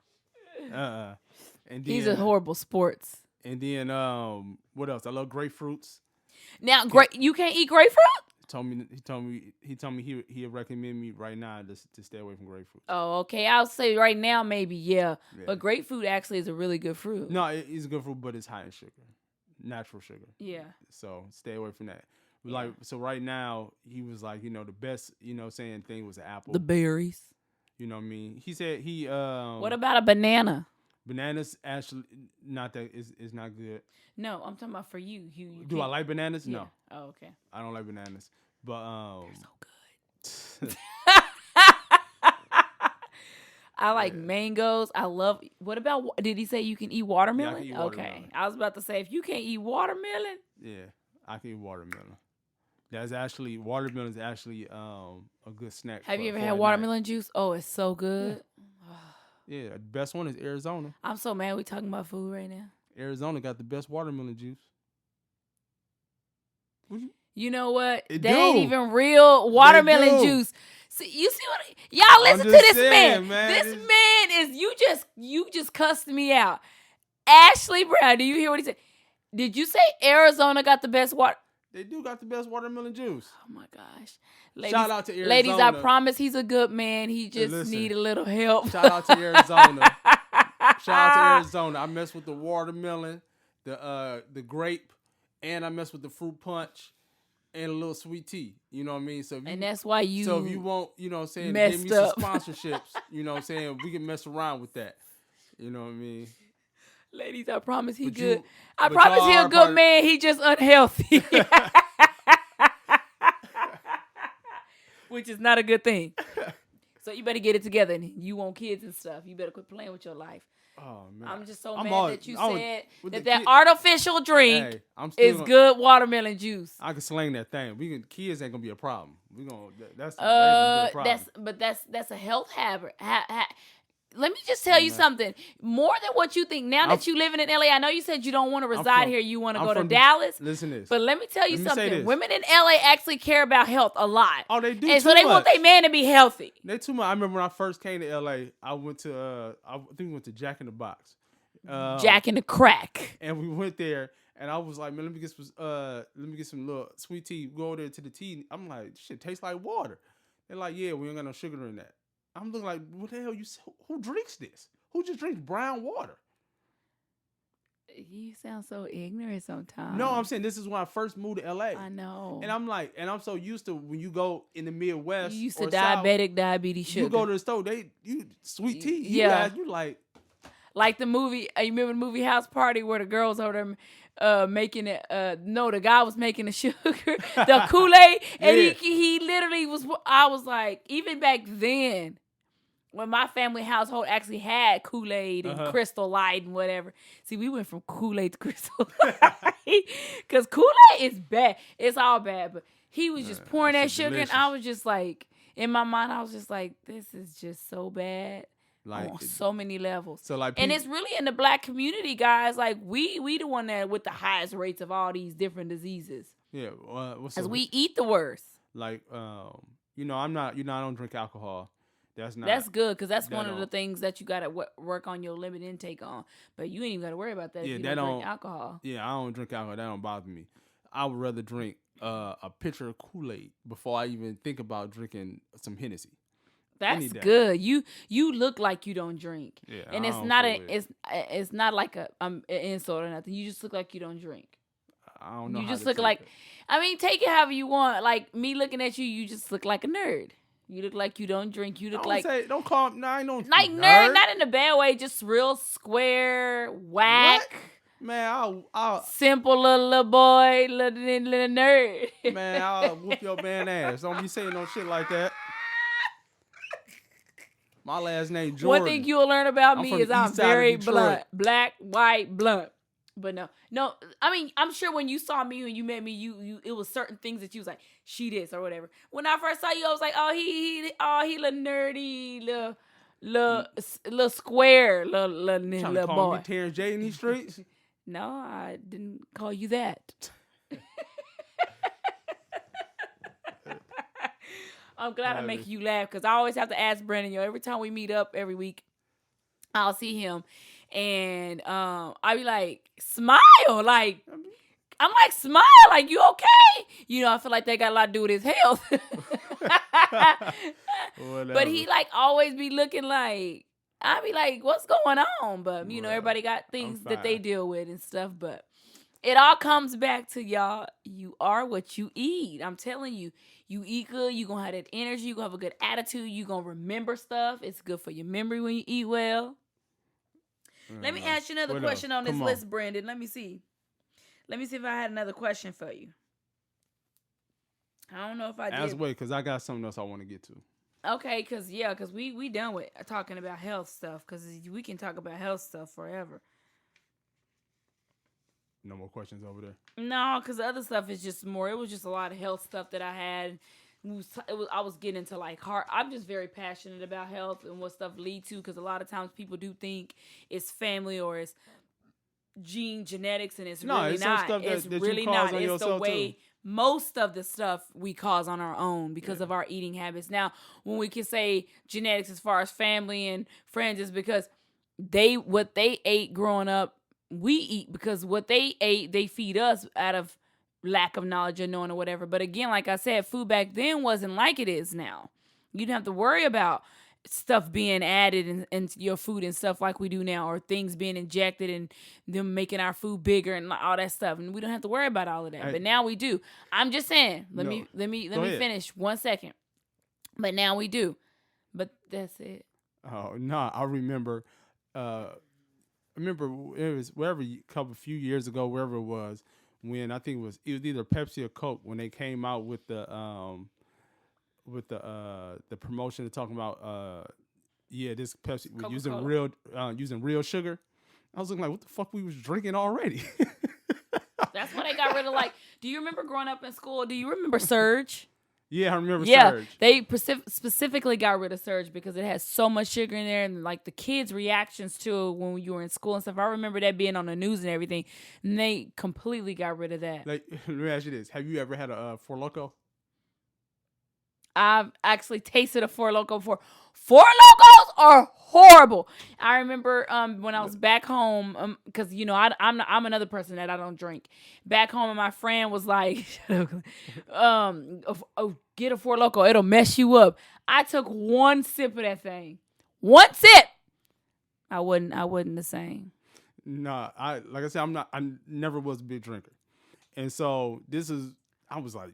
And then, he's a horrible sports. And then what else? I love grapefruits. Now, you can't eat grapefruit? He told me he'd recommend me right now to stay away from grapefruit. Oh, okay. I'll say right now maybe yeah. But grapefruit actually is a really good fruit. No, it's a good fruit, but it's high in sugar, natural sugar. Yeah. So stay away from that. Like so, right now he was like, the best, saying thing was an apple. The berries. You know what I mean? He said he. What about a banana? Bananas actually not that is not good. No, I'm talking about for you. You do I like bananas? Yeah. No. Oh, okay. I don't like bananas, but they're so good. I like mangoes. I love. What about? Did he say you can eat watermelon? Yeah, I can eat watermelon. Okay, I was about to say if you can't eat watermelon. Yeah, I can eat watermelon. Watermelon is actually a good snack. Have you ever had watermelon juice? Oh, it's so good. Yeah, the best one is Arizona. I'm so mad we talking about food right now. Arizona got the best watermelon juice. You know what? Ain't even real watermelon juice. See, you see what? Y'all listen to this man. This man is you just cussed me out. Ashley Brown, do you hear what he said? Did you say Arizona got the best water? They do got the best watermelon juice. Oh my gosh. Shout out to Arizona. Ladies, I promise he's a good man. He just need a little help. Shout out to Arizona. Shout out to Arizona. I mess with the watermelon, the grape, and I mess with the fruit punch and a little sweet tea. You know what I mean? And that's why you So if you want, you know what I'm saying, messed give me some up. sponsorships, you know what I'm saying, we can mess around with that. You know what I mean? Ladies, I promise he But good. you- I but promise y'all he a are good part- man. He just unhealthy. Which is not a good thing. So you better get it together. And you want kids and stuff. You better quit playing with your life. Oh, man. I'm just so mad that you said with that the kid- artificial drink Hey, I'm still is gonna- good watermelon juice. I can slang that thing. Kids ain't gonna be a problem. We gonna that's that ain't gonna be a problem. That's a health habit. Let me just tell you something. More than what you think. Now that you living in LA, I know you said you don't want to reside here. You want to go to Dallas. Listen to this. But let me tell you Let me say something. this. Women in LA actually care about health a lot. Oh, they do. And too so they much. want their man to be healthy. They too much. I remember when I first came to LA, I went to I think we went to Jack in the Box. Jack in the Crack. And we went there, and I was like, man, let me get some little sweet tea. Go over there to the tea. I'm like, shit tastes like water. They're like, yeah, we ain't got no sugar in that. I'm looking like, what the hell who drinks this? Who just drinks brown water? You sound so ignorant sometimes. No, I'm saying this is when I first moved to LA. I know. And I'm like, I'm so used to when you go in the Midwest. You used to or South, diabetes sugar. you go to the store, sweet tea. Yeah. You like. Like the movie, you remember the movie House Party where the girls over there making it, the guy was making the sugar, the Kool-Aid, and Yeah. he literally was, I was like, even back then, when my family household actually had Kool-Aid and Crystal Light and whatever. See, we went from Kool-Aid to Crystal Light, because Kool-Aid is bad. It's all bad, but he was just pouring that sugar, delicious. and I was just like, in my mind, I was just like, this is just so bad. Like On so many levels. So like, and it's really in the black community, guys. Like we the one that with the highest rates of all these different diseases. Yeah, As we eat the worst. Like, you know, I'm not. You know, I don't drink alcohol. That's good because that's one of the things that you got to work on your limit intake on. But you ain't even got to worry about that. Yeah, if you don't drink alcohol. Yeah, I don't drink alcohol. That don't bother me. I would rather drink a pitcher of Kool-Aid before I even think about drinking some Hennessy. That's good. You look like you don't drink. Yeah, and it's not like an insult or nothing. You just look like you don't drink. I don't know. You just look like, I mean, take it however you want. Like me looking at you, you just look like a nerd. You look like you don't drink. You look don't call me. No, I don't. Like nerd, not in a bad way. Just real square, whack. What? Man, I'll simple little boy, little nerd. Man, I'll whoop your man ass. Don't be saying no shit like that. My last name Jordan. One thing you'll learn about me is I'm very blunt. Black, white, blunt. But no. I mean, I'm sure when you saw me, when you met me, you it was certain things that you was like, she this or whatever. When I first saw you, I was like, oh, he little nerdy, little square, little call boy. Me Terrence J in these streets? No, I didn't call you that. I'm glad I make you laugh because I always have to ask Brandon, every time we meet up every week, I'll see him and I'll be like, smile. Like, I'm like, smile. Like, you okay? You know, I feel like that got a lot to do with his health. But he like always be looking like, I be like, what's going on? But, you know, everybody got things that they deal with and stuff. But it all comes back to y'all. You are what you eat. I'm telling you. You eat good, you're going to have that energy, you're going to have a good attitude, you're going to remember stuff. It's good for your memory when you eat well. Let me ask you another question on this list, Brandon. Let me see. Let me see if I had another question for you. I don't know if I did. Wait, because I got something else I want to get to. Okay, because we done with talking about health stuff, because we can talk about health stuff forever. No more questions over there? No, because the other stuff is just more. It was just a lot of health stuff that I had. I was getting into like heart. I'm just very passionate about health and what stuff lead to, because a lot of times people do think it's family or it's genetics, and it's really not. It's really not. It's the way most of the stuff we cause on our own because of our eating habits. Now, when we can say genetics as far as family and friends, is because what they ate growing up, we eat, because what they ate, they feed us out of lack of knowledge or knowing or whatever. But again, like I said, food back then wasn't like it is now. You didn't have to worry about stuff being added into your food and stuff like we do now, or things being injected and them making our food bigger and all that stuff. And we don't have to worry about all of that. But now we do. I'm just saying. Let me finish 1 second. But now we do. But that's it. Oh no, I remember. It was few years ago, wherever it was, when I think it was either Pepsi or Coke when they came out with the promotion talking about this Pepsi using real sugar. I was looking like, what the fuck we was drinking already? That's why they got rid of, like, do you remember growing up in school? Do you remember Surge? Yeah, I remember Surge. They specifically got rid of Surge because it has so much sugar in there, and like the kids' reactions to it when you were in school and stuff. I remember that being on the news and everything, and they completely got rid of that. Like, let me ask you this: have you ever had a Four Loko? I've actually tasted a Four Loko before. Four Lokos are horrible. I remember when I was back home, because I'm another person that I don't drink. Back home, and my friend was like, get a Four Loko, it'll mess you up. I took one sip of that thing. One sip. I wasn't the same. Nah, I never was a big drinker, and so I was like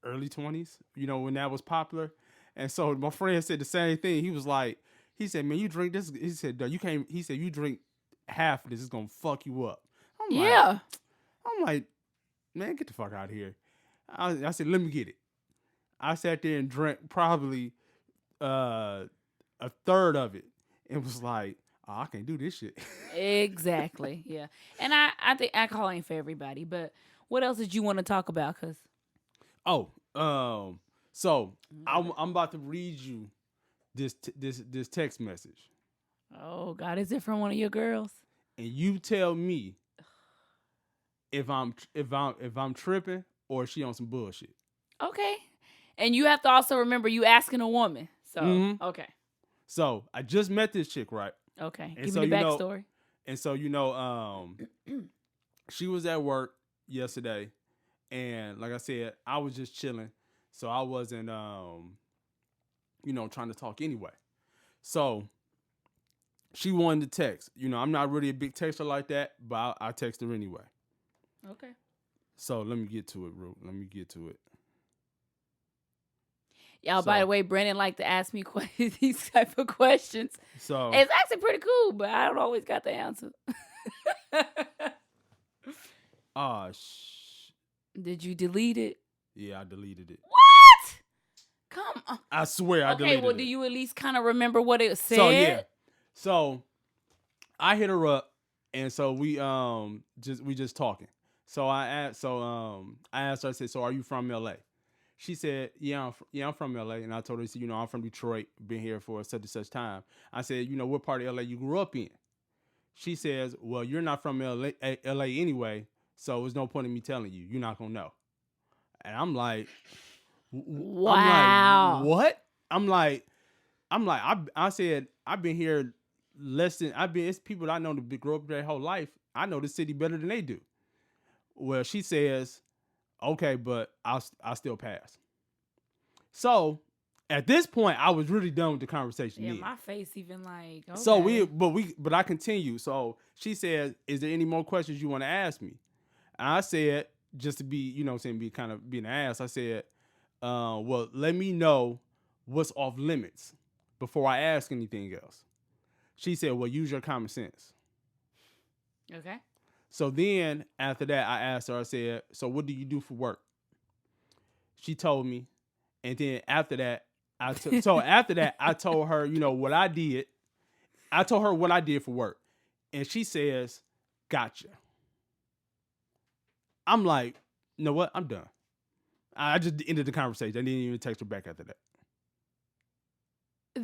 early 20s, when that was popular. And so my friend said the same thing. He said, man, you drink this. He said, you drink half of this, it's going to fuck you up. I'm like, man, get the fuck out of here. I said, let me get it. I sat there and drank probably a third of it and was like, oh, I can't do this shit. Exactly, yeah. And I think alcohol ain't for everybody, but what else did you want to talk about? So I'm about to read you this text message. Oh God, is it from one of your girls? And you tell me if I'm tripping or she on some bullshit. Okay. And you have to also remember you asking a woman. So Okay. So I just met this chick, right? Okay. And Give me the backstory. And so she was at work yesterday, and like I said, I was just chilling. So I wasn't, trying to talk anyway. So she wanted to text. I'm not really a big texter like that, but I text her anyway. Okay. So let me get to it, Ru. Let me get to it. Y'all, by the way, Brandon liked to ask me these type of questions. So it's actually pretty cool, but I don't always got the answer. Did you delete it? Yeah, I deleted it. What? Come on. I swear I deleted it. Okay, well, do you at least kind of remember what it said? So I hit her up, and so we just talking. So I asked her, I said, so are you from LA? She said, yeah, I'm from LA. And I told her, I'm from Detroit, been here for such and such time. I said, what part of LA you grew up in? She says, well, you're not from LA anyway, so there's no point in me telling you. You're not going to know. And I'm like, wow. I'm like, what? I said, I've been here it's people that I know that grew up their whole life. I know the city better than they do. Well, she says, okay, but I'll still pass. So at this point, I was really done with the conversation. Yeah, my face even like, okay. So but I continue. So she said, is there any more questions you want to ask me? And I said, just to be, be kind of being an ass, I said, well, let me know what's off limits before I ask anything else. She said, well, use your common sense. Okay. So then after that, I asked her, I said, so what do you do for work? She told me. And then after that, I told her, what I did. I told her what I did for work. And she says, gotcha. I'm like, you know what? I'm done. I just ended the conversation. I didn't even text her back after that.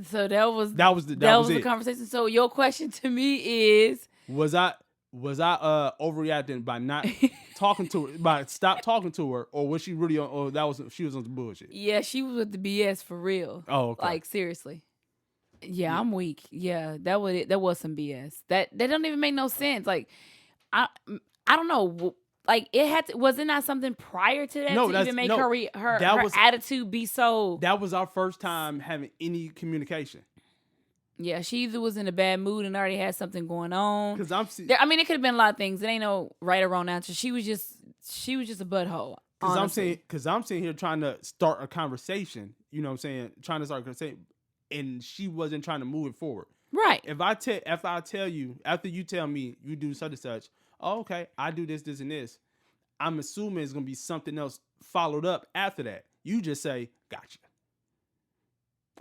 So that was the conversation. So your question to me is, was I overreacting by not talking to her, by stop talking to her, or was she really on? Or she was on some bullshit? Yeah, she was with the BS for real. Oh, okay. Like seriously. Yeah, I'm weak. Yeah, that was some BS. That don't even make no sense. Like I don't know. like it had to, was it not something prior to that to even make her attitude be so? That was our first time having any communication. Yeah, she either was in a bad mood and already had something going on. Because I mean, it could have been a lot of things. It ain't no right or wrong answer. She was just a butthole. Because I'm sitting here trying to start a conversation. You know what I'm saying? Trying to start a conversation, and she wasn't trying to move it forward. Right. If I tell you, after you tell me you do such and such, oh, okay, I do this, this, and this, I'm assuming it's gonna be something else followed up after that. You just say, gotcha.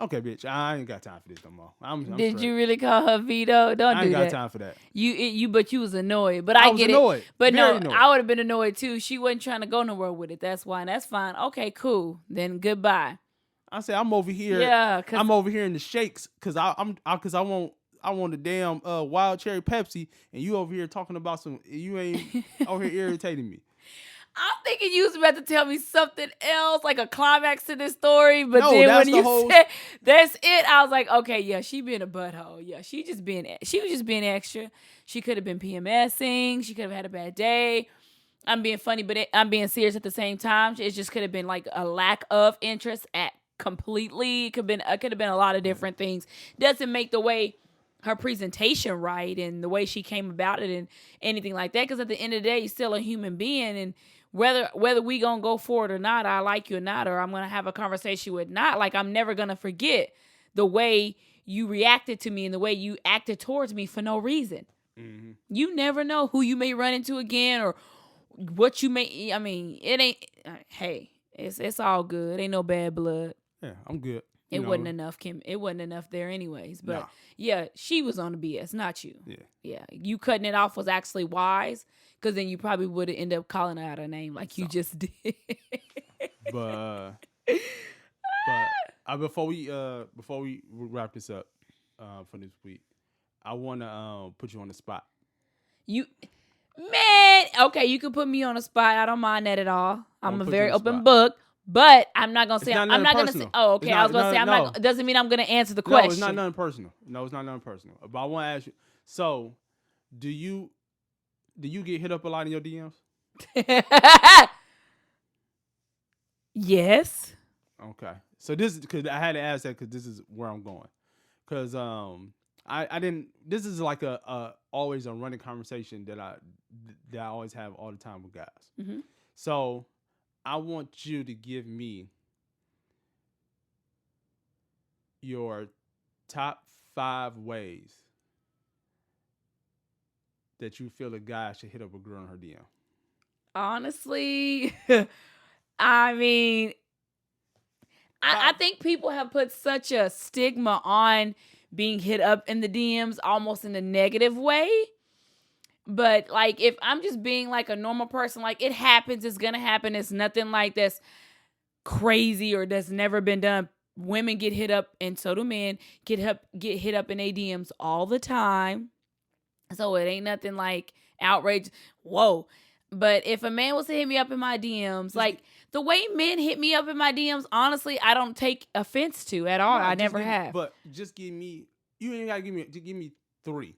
Okay, bitch, I ain't got time for this no more. I'm Did straight. you really call her Vito? Don't do that. I ain't got time for that. But you was annoyed. But I was get annoyed. it. But Very no, annoyed. I would have been annoyed too. She wasn't trying to go nowhere with it. That's why. And that's fine. Okay, cool. Then goodbye. I say I'm over here. Yeah, I'm over here in the shakes because I want a damn wild cherry Pepsi, and you over here talking about you ain't over here irritating me. I'm thinking you was about to tell me something else, like a climax to this story, but No, then that's when you the whole... said that's it, I was like, okay, yeah, she being a butthole. Yeah, she was just being extra. She could have been PMSing. She could have had a bad day. I'm being funny, but I'm being serious at the same time. It just could have been like a lack of interest at completely. It could have been a lot of different things. Doesn't make the way her presentation right and the way she came about it and anything like that. Because at the end of the day, you're still a human being, and whether we gonna go forward or not, I like you or not, or I'm gonna have a conversation with not, like I'm never gonna forget the way you reacted to me and the way you acted towards me for no reason. Mm-hmm. You never know who you may run into again or what you may. I mean, it ain't. Hey, it's all good. Ain't no bad blood. Yeah, I'm good. It wasn't enough, Kim. It wasn't enough there anyways. But yeah, she was on the BS, not you. Yeah. You cutting it off was actually wise, because then you probably would have ended up calling her out her name like you just did. But before we wrap this up for this week, I want to put you on the spot. Okay, you can put me on the spot. I don't mind that at all. I'm a very open book. But I'm not gonna say. I'm not gonna say. Oh, okay. I was gonna say. I'm not. Doesn't mean I'm gonna answer the question. No, it's not nothing personal. No, it's not nothing personal. But I want to ask you. So, do you get hit up a lot in your DMs? Yes. Okay. So this is because I had to ask that because this is where I'm going. Because I didn't. This is like a always a running conversation that I always have all the time with guys. Mm-hmm. So I want you to give me your top 5 ways that you feel a guy should hit up a girl in her DM. Honestly, I mean, I think people have put such a stigma on being hit up in the DMs almost in a negative way. But, like, if I'm just being, like, a normal person, like, it happens, it's going to happen. It's nothing, like, that's crazy or that's never been done. Women get hit up, and so do men, get hit up in DMs all the time. So it ain't nothing, like, outrageous. Whoa. But if a man was to hit me up in my DMs, like, the way men hit me up in my DMs, honestly, I don't take offense to at all. I never have. But just give me, you ain't got to give me 3.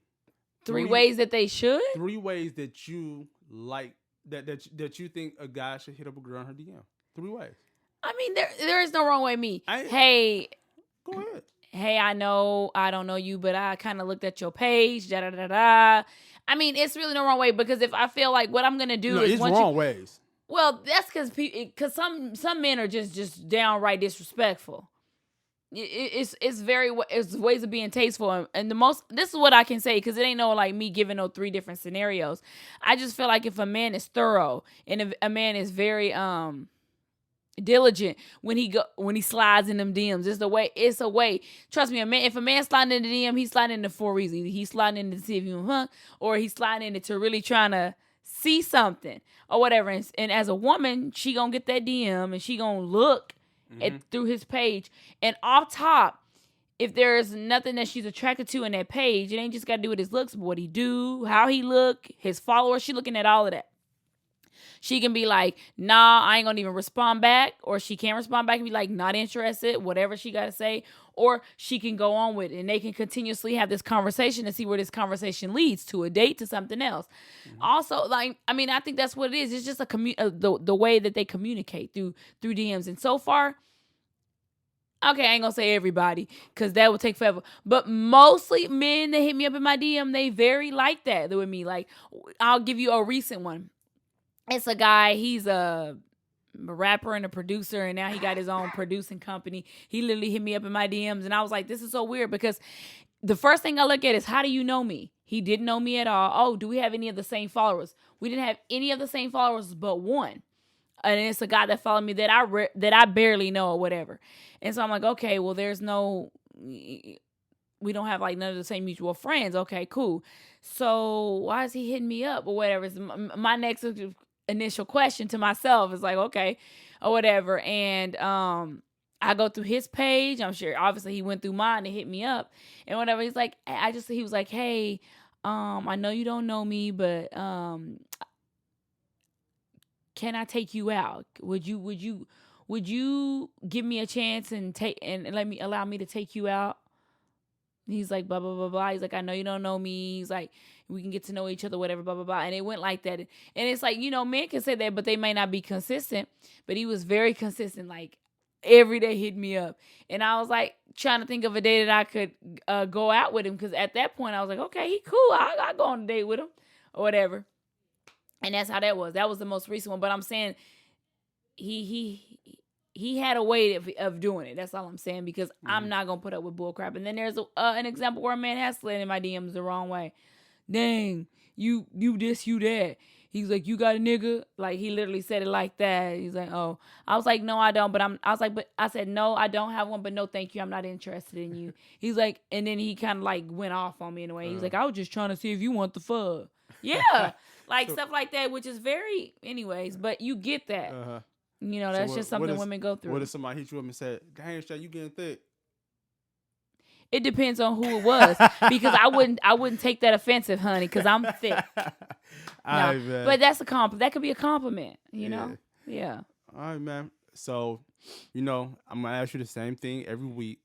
3 ways that they should? 3 ways that you like, that you think a guy should hit up a girl in her DM. 3 ways. I mean, there is no wrong way with me. Go ahead. Hey, I know I don't know you, but I kind of looked at your page, da-da-da-da. I mean, it's really no wrong way, because if I feel like what I'm going to do is... it's wrong ways. Well, that's because some men are just downright disrespectful. It's ways of being tasteful, and this is what I can say, because it ain't no like me giving no 3 different scenarios. I just feel like if a man is thorough and if a man is very diligent when he slides in them DMs, it's a way. Trust me, if a man sliding in the DM, he's sliding in it for a reason. He's sliding in to see if you or he's sliding in it to really trying to see something or whatever. And as a woman, she gonna get that DM and she gonna look through his page, and off top, if there's nothing that she's attracted to in that page, it ain't just got to do with his looks, but what he do, how he look, his followers. She looking at all of that. She can be like, nah, I ain't gonna even respond back. Or she can respond back and be like, not interested, whatever she got to say. Or she can go on with it and they can continuously have this conversation and see where this conversation leads to, a date, to something else. Also, like, I mean, I think that's what it is. It's just the way that they communicate through DMs. And so far, okay, I ain't gonna say everybody because that would take forever. But mostly men that hit me up in my DM, they very like that with me. Like, I'll give you a recent one. It's a guy, he's a rapper and a producer, and now he got his own producing company. He literally hit me up in my DMs, and I was like, this is so weird because the first thing I look at is, how do you know me? He didn't know me at all. Oh, do we have any of the same followers? We didn't have any of the same followers but one. And it's a guy that followed me that I barely know or whatever. And so I'm like, okay, well, we don't have like none of the same mutual friends. Okay, cool. So why is he hitting me up or whatever? My next initial question to myself is like, okay, or whatever. And I go through his page. I'm sure obviously he went through mine and hit me up and whatever. He was like, hey, I know you don't know me, but can I take you out? Would you give me a chance and allow me to take you out? He's like, blah, blah, blah, blah. He's like, I know you don't know me. He's like, we can get to know each other, whatever, blah, blah, blah. And it went like that. And it's like, men can say that, but they may not be consistent. But he was very consistent, like every day hit me up. And I was like trying to think of a day that I could go out with him. Because at that point I was like, okay, he cool. I'll go on a date with him or whatever. And that's how that was. That was the most recent one. But I'm saying he had a way of doing it. That's all I'm saying, because I'm not going to put up with bull crap. And then there's an example where a man has slid in my DMs the wrong way. Dang, you this, you that. He's like, you got a nigga? Like, he literally said it like that. He's like, oh. I was like, no, I don't. I said, no, I don't have one, but no, thank you. I'm not interested in you. He's like, and then he kind of like went off on me in a way. He was like, I was just trying to see if you want the fuck. Yeah. Like stuff like that, which is very, anyways, but you get that. Uh-huh. That's just something women go through. What if somebody hit you up and said, dang, Shay, you getting thick? It depends on who it was, because I wouldn't take that offensive, honey, because I'm thick. No, but that's a compliment. That could be a compliment, you know? Yeah. All right, man. So, I'm going to ask you the same thing every week.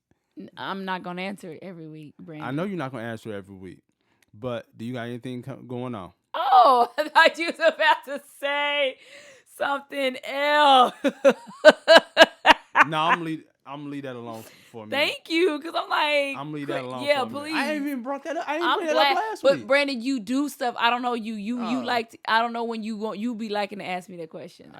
I'm not going to answer it every week, Brandon. I know you're not going to answer it every week, but do you got anything going on? Oh, I thought you was about to say something else. No, I'm gonna leave that alone for me. Thank you, because I'm like, I'm gonna leave that alone. Yeah, for please. Me. I ain't even brought that up. I didn't bring that up last week. But Brandon, you do stuff. I don't know you like. I don't know when you be liking to ask me that question.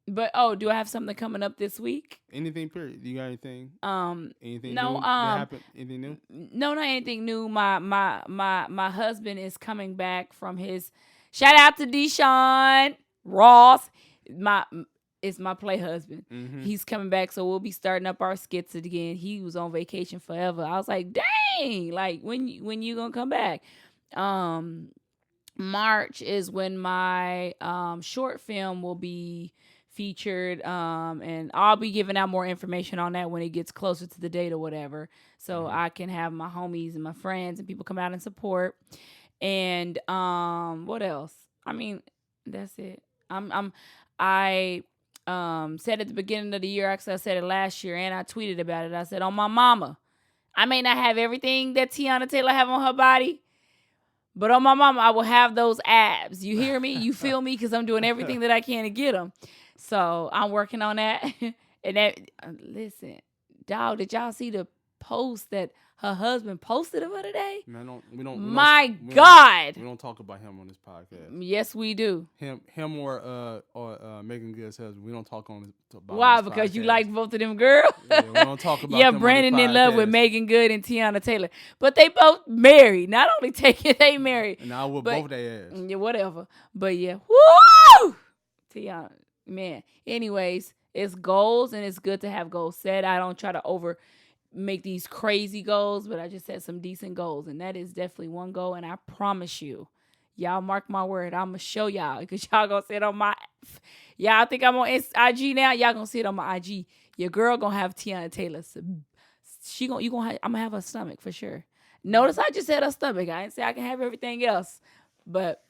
But do I have something coming up this week? Anything? Period. Do you got anything? Anything? No. New that happened? Anything new? No, not anything new. My husband is coming back from his. Shout out to Deshaun Ross. It's my play husband. Mm-hmm. He's coming back, so we'll be starting up our skits again. He was on vacation forever. I was like, dang, like when you gonna come back? March is when my short film will be featured, and I'll be giving out more information on that when it gets closer to the date or whatever, so I can have my homies and my friends and people come out and support. And what else? I mean, that's it. I said at the beginning of the year, actually I said it last year, and I tweeted about it. I said, on my mama, I may not have everything that Tiana Taylor have on her body, but on my mama, I will have those abs. You hear me? You feel me? Because I'm doing everything that I can to get them. So I'm working on that. And that, listen, dog, did y'all see the post that her husband posted of her today? Man, we God. We don't talk about him on this podcast. Yes, we do. Him or Megan Good's husband. We don't talk on this. Why? Because you like both of them girls? Yeah, we don't talk about yeah, them Brandon on this in love with Megan Good and Tiana Taylor. But they both married. Not only they married. And I will both their ass. Yeah, whatever. But yeah. Woo! Tiana, man. Anyways, it's goals, and it's good to have goals set. I don't try to make these crazy goals, but I just set some decent goals, and that is definitely one goal. And I promise you, y'all mark my word, I'm gonna show y'all, because y'all gonna see it on my. Y'all think I'm on IG now? Y'all gonna see it on my IG. Your girl gonna have Tiana Taylor. I'm gonna have her stomach for sure. Notice I just said her stomach. I didn't say I can have everything else, but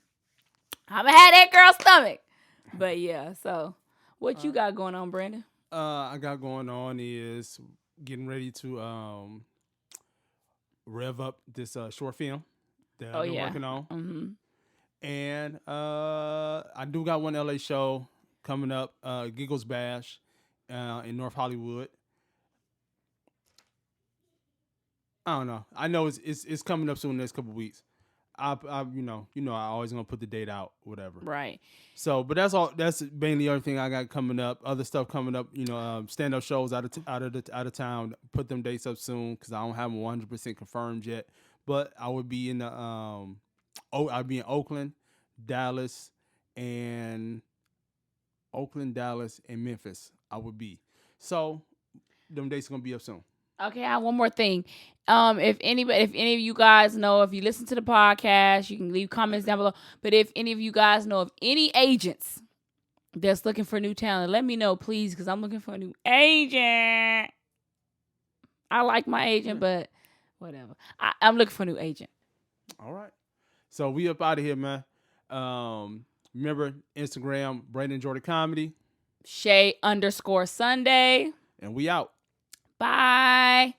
I'ma have that girl's stomach. But yeah, so what you got going on, Brandon? I got going on is getting ready to rev up this short film that I've been working on. Mm-hmm. And I do got one LA show coming up, Giggles Bash in North Hollywood. I don't know. I know it's coming up soon in the next couple weeks. I I always gonna put the date out, whatever. Right. So, but that's all. That's mainly everything I got coming up. Other stuff coming up. Stand up shows out of town. Put them dates up soon because I don't have them 100% confirmed yet. But I would be in the I'd be in Oakland, Dallas, and Memphis. I would be. So, them dates are gonna be up soon. Okay, I have one more thing. If any of you guys know, if you listen to the podcast, you can leave comments down below. But if any of you guys know of any agents that's looking for new talent, let me know, please, because I'm looking for a new agent. I like my agent, but whatever. I'm looking for a new agent. All right. So we up out of here, man. Remember, Instagram, BrandanJordanComedy. Shay _Sunday. And we out. Bye.